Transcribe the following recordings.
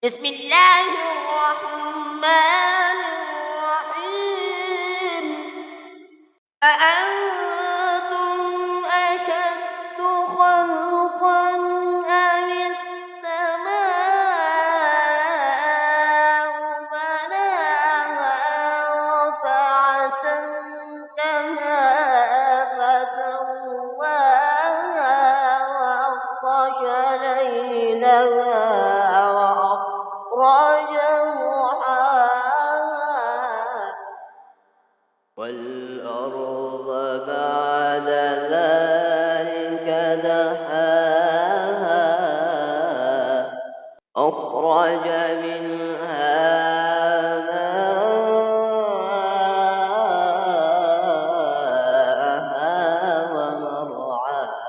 بسم الله الرحمن الرحيم. أأنتم أشد خلقا أم السماء بناها رفع سمكها فسواها وأغطش ليلها وأخرج ضحاها والأرض بعد ذلك دحاها أخرج منها ماءها ومرعاها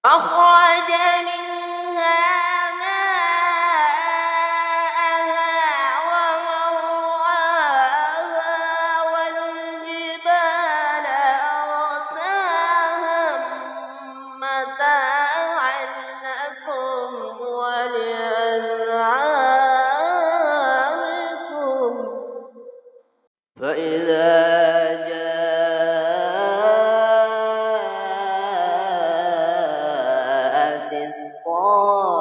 أخرج منها ماءها ومرعاها والجبال أرساها متاعا لكم ولأنعامكم فإذا جاءت الطامة